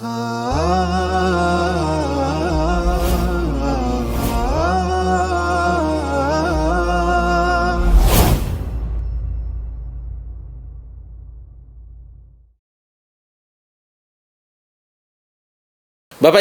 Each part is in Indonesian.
Bapak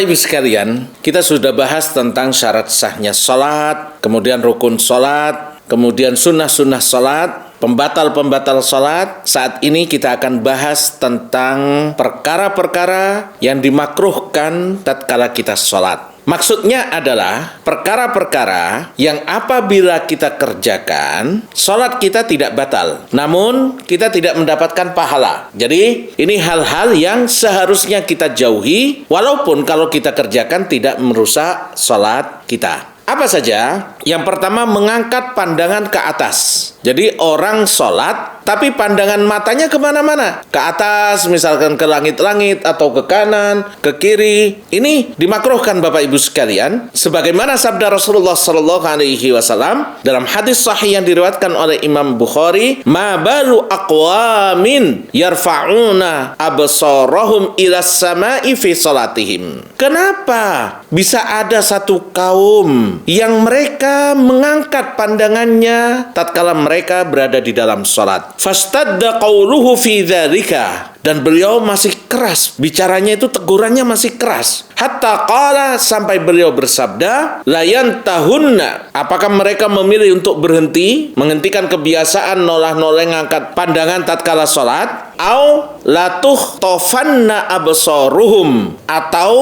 Ibu sekalian, kita sudah bahas tentang syarat sahnya sholat, kemudian rukun sholat, kemudian sunnah-sunnah sholat, pembatal-pembatal sholat. Saat ini kita akan bahas tentang perkara-perkara yang dimakruhkan tatkala kita sholat. Maksudnya adalah perkara-perkara yang apabila kita kerjakan, sholat kita tidak batal, namun kita tidak mendapatkan pahala. Jadi ini hal-hal yang seharusnya kita jauhi, walaupun kalau kita kerjakan tidak merusak sholat kita. Apa saja? Yang pertama, mengangkat pandangan ke atas. Jadi orang sholat, tapi pandangan matanya kemana-mana. Ke atas, misalkan ke langit-langit, atau ke kanan, ke kiri. Ini dimakruhkan Bapak Ibu sekalian. Sebagaimana sabda Rasulullah SAW dalam hadis sahih yang diriwayatkan oleh Imam Bukhari, "Ma balu aqwamin yarfa'una absarahum ilas sama'i fi salatihim." Kenapa bisa ada satu kaum yang mereka mengangkat pandangannya tatkala mereka berada di dalam salat? Fastadda qawluhu fi dzalika, dan beliau masih keras bicaranya, itu tegurannya masih keras. Hatta qala, sampai beliau bersabda, la yantahunna, apakah mereka memilih untuk berhenti, menghentikan kebiasaan nolah-noleh ngangkat pandangan tatkala salat? Au latuh tofanna absaruhum, atau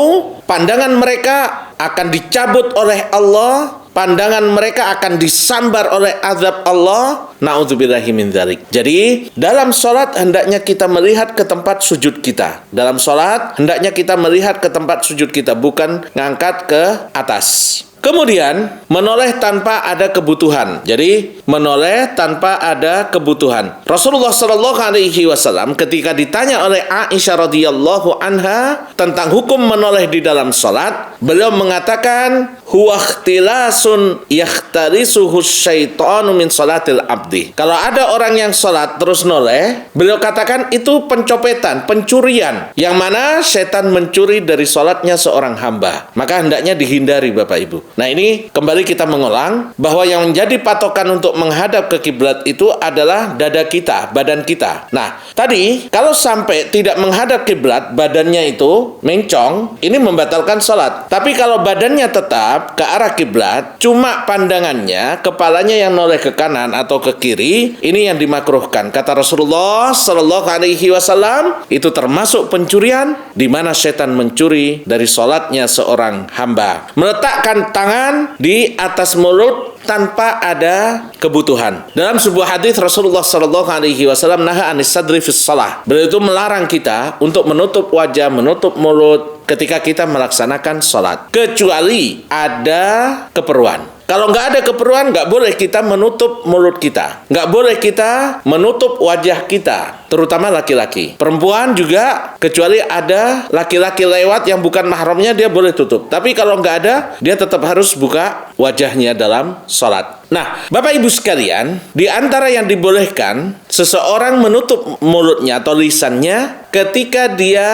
pandangan mereka akan dicabut oleh Allah, pandangan mereka akan disambar oleh azab Allah. Na'udzubillahi min dzalik. Jadi dalam sholat hendaknya kita melihat ke tempat sujud kita. Dalam sholat hendaknya kita melihat ke tempat sujud kita, bukan ngangkat ke atas. Kemudian menoleh tanpa ada kebutuhan. Jadi menoleh tanpa ada kebutuhan. Rasulullah SAW ketika ditanya oleh Aisyah radhiyallahu anha tentang hukum menoleh di dalam salat, beliau mengatakan, huwa ikhtilasun yakhtarisuhu syaitanu min salatil abdi. Kalau ada orang yang salat terus noleh, beliau katakan itu pencopetan, pencurian, yang mana setan mencuri dari salatnya seorang hamba. Maka hendaknya dihindari Bapak Ibu. Nah, ini kembali kita mengulang bahwa yang menjadi patokan untuk menghadap ke kiblat itu adalah dada kita, badan kita. Nah, tadi kalau sampai tidak menghadap kiblat, badannya itu mencong, ini membatalkan salat. Tapi kalau badannya tetap ke arah kiblat, cuma pandangannya, kepalanya yang noleh ke kanan atau ke kiri, ini yang dimakruhkan. Kata Rasulullah SAW, itu termasuk pencurian, di mana setan mencuri dari salatnya seorang hamba. Meletakkan tangan di atas mulut tanpa ada kebutuhan. Dalam sebuah hadis Rasulullah SAW naha anis sadri fis shalah. Beliau itu melarang kita untuk menutup wajah, menutup mulut ketika kita melaksanakan sholat, kecuali ada keperluan. Kalau nggak ada keperluan, nggak boleh kita menutup mulut kita, nggak boleh kita menutup wajah kita, terutama laki-laki. Perempuan juga, kecuali ada laki-laki lewat yang bukan mahramnya, dia boleh tutup. Tapi kalau nggak ada, dia tetap harus buka wajahnya dalam sholat. Nah, Bapak Ibu sekalian, di antara yang dibolehkan, seseorang menutup mulutnya atau lisannya ketika dia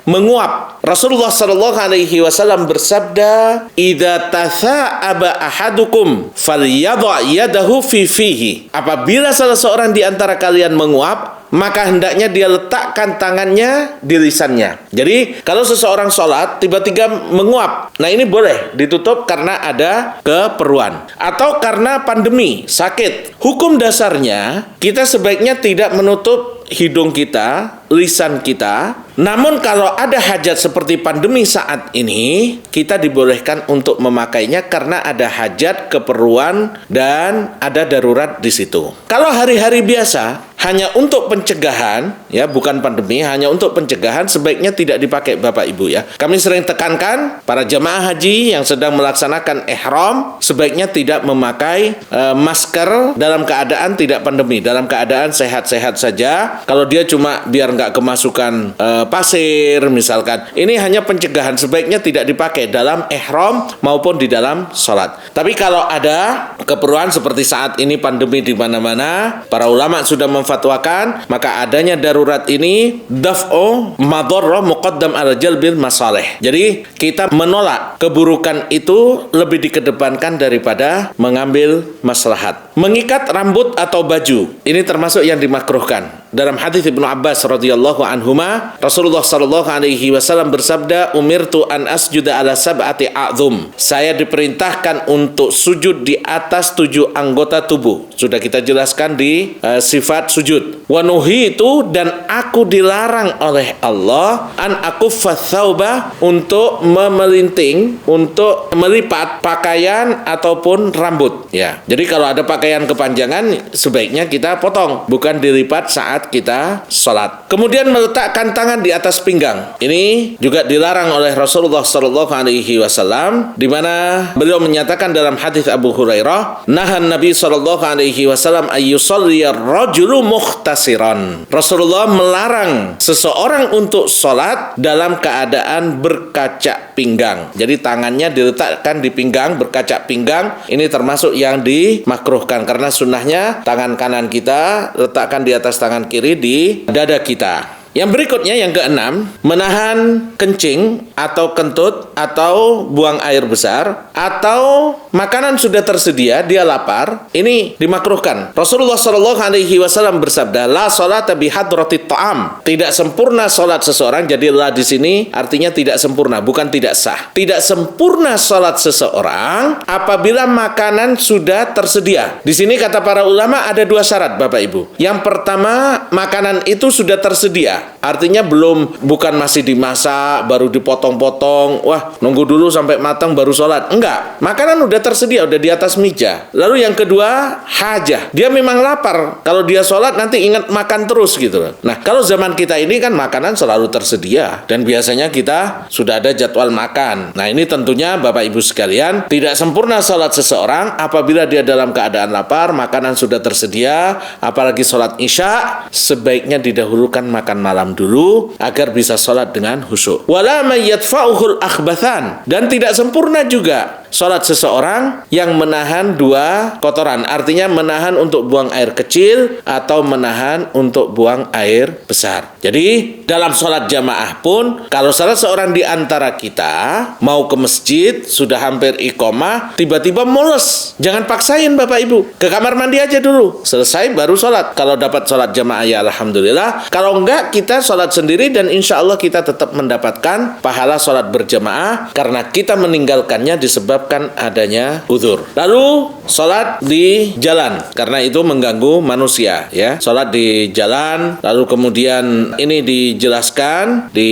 menguap. Rasulullah SAW bersabda, "Idza tatha'aba ahadukum falyadha' yadahu fi fihi." Apabila salah seorang di antara kalian menguap, maka hendaknya dia letakkan tangannya di lisannya. Jadi kalau seseorang sholat tiba-tiba menguap, nah ini boleh ditutup karena ada keperluan atau karena pandemi, sakit. Hukum dasarnya kita sebaiknya tidak menutup hidung kita, lisan kita. Namun kalau ada hajat seperti pandemi saat ini, kita dibolehkan untuk memakainya karena ada hajat, keperluan, dan ada darurat di situ. Kalau hari-hari biasa, hanya untuk pencegahan, ya bukan pandemi, hanya untuk pencegahan, sebaiknya tidak dipakai Bapak Ibu ya. Kami sering tekankan para jamaah haji yang sedang melaksanakan ihram sebaiknya tidak memakai masker dalam keadaan tidak pandemi, dalam keadaan sehat-sehat saja. Kalau dia cuma biar nggak kemasukan pasir misalkan, ini hanya pencegahan, sebaiknya tidak dipakai dalam ihram maupun di dalam sholat. Tapi kalau ada keperluan seperti saat ini pandemi di mana-mana, para ulama sudah memfatwakan fatwakan, maka adanya darurat ini daf'u madharrah muqaddam ala jalbil masalih. Jadi kita menolak keburukan itu lebih dikedepankan daripada mengambil maslahat. Mengikat rambut atau baju, ini termasuk yang dimakruhkan. Dalam hadis Ibnu Abbas radhiyallahu anhuma, Rasulullah sallallahu alaihi wasallam bersabda, "Umirtu an asjuda ala sab'ati a'dzum." Saya diperintahkan untuk sujud di atas 7 anggota tubuh. Sudah kita jelaskan di sifat sujud. Wa nuhitu, dan aku dilarang oleh Allah an akuffa tsauba, untuk memelinting, untuk melipat pakaian ataupun rambut. Ya. Jadi kalau ada pakaian kepanjangan sebaiknya kita potong, bukan dilipat saat kita sholat. Kemudian meletakkan tangan di atas pinggang. Ini juga dilarang oleh Rasulullah sallallahu alaihi wasallam, di mana beliau menyatakan dalam hadis Abu Hurairah, nahan Nabi sallallahu alaihi wasallam ayyusalli ar-rajulu mukhtasiran. Rasulullah melarang seseorang untuk sholat dalam keadaan berkaca pinggang. Jadi tangannya diletakkan di pinggang, berkaca pinggang. Ini termasuk yang dimakruhkan, karena sunnahnya tangan kanan kita letakkan di atas tangan kiri di dada kita. Yang berikutnya, yang keenam, menahan kencing atau kentut atau buang air besar, atau makanan sudah tersedia, dia lapar, ini dimakruhkan. Rasulullah sallallahu alaihi wasallam bersabda, la sholata bi hadratit ta'am. Tidak sempurna salat seseorang, jadi la di sini artinya tidak sempurna, bukan tidak sah. Tidak sempurna salat seseorang apabila makanan sudah tersedia. Di sini kata para ulama ada 2 syarat, Bapak Ibu. Yang pertama, makanan itu sudah tersedia. Artinya bukan masih dimasak, baru dipotong-potong, wah nunggu dulu sampai matang baru sholat. Enggak, makanan udah tersedia, udah di atas meja. Lalu yang kedua, hajah. Dia memang lapar, kalau dia sholat nanti ingat makan terus gitu. Nah, kalau zaman kita ini kan makanan selalu tersedia, dan biasanya kita sudah ada jadwal makan. Nah, ini tentunya Bapak Ibu sekalian, tidak sempurna sholat seseorang apabila dia dalam keadaan lapar, makanan sudah tersedia, apalagi sholat isya, sebaiknya didahulukan makan malam dulu agar bisa sholat dengan khusyuk. Wala may yadfa'uhul akhbathan, dan tidak sempurna juga sholat seseorang yang menahan 2 kotoran, artinya menahan untuk buang air kecil atau menahan untuk buang air besar. Jadi dalam sholat jamaah pun, kalau salah seorang di antara kita mau ke masjid, sudah hampir iqomah, tiba-tiba mules, jangan paksain Bapak Ibu, ke kamar mandi aja dulu, selesai baru sholat. Kalau dapat sholat jamaah ya alhamdulillah, kalau enggak kita sholat sendiri, dan insya Allah kita tetap mendapatkan pahala sholat berjamaah, karena kita meninggalkannya disebabkan adanya uzur. Lalu sholat di jalan, karena itu mengganggu manusia, ya. Sholat di jalan, lalu kemudian ini dijelaskan di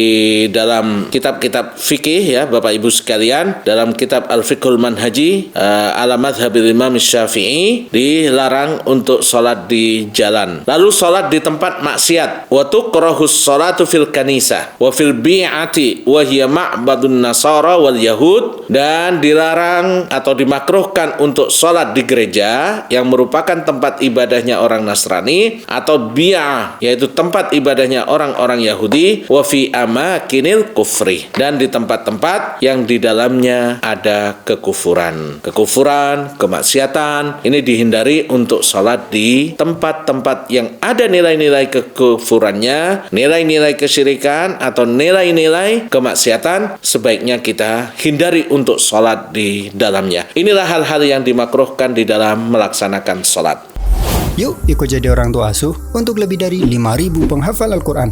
dalam kitab-kitab fikih, ya Bapak Ibu sekalian, dalam kitab Al-Fiqhul Manhaji ala madhabil Imam Syafi'i, dilarang untuk sholat di jalan. Lalu sholat di tempat maksiat, wa tukrahus sholatu fil kanisah wa fil bi'ati wa hiya ma'badun nasara wal yahud, dan dilarang atau dimakruhkan untuk sholat di gereja yang merupakan tempat ibadahnya orang Nasrani, atau bi'ah yaitu tempat ibadahnya orang-orang Yahudi, wa fi amakinil kufri, dan di tempat-tempat yang di dalamnya ada kekufuran, kemaksiatan. Ini dihindari untuk sholat di tempat-tempat yang ada nilai-nilai kekufurannya, nilai-nilai kesyirikan atau nilai-nilai kemaksiatan. Sebaiknya kita hindari untuk sholat di dalamnya. Inilah hal-hal yang dimakruhkan di dalam melaksanakan sholat. Yuk ikut jadi orang tua asuh untuk lebih dari 5.000 penghafal Al-Quran.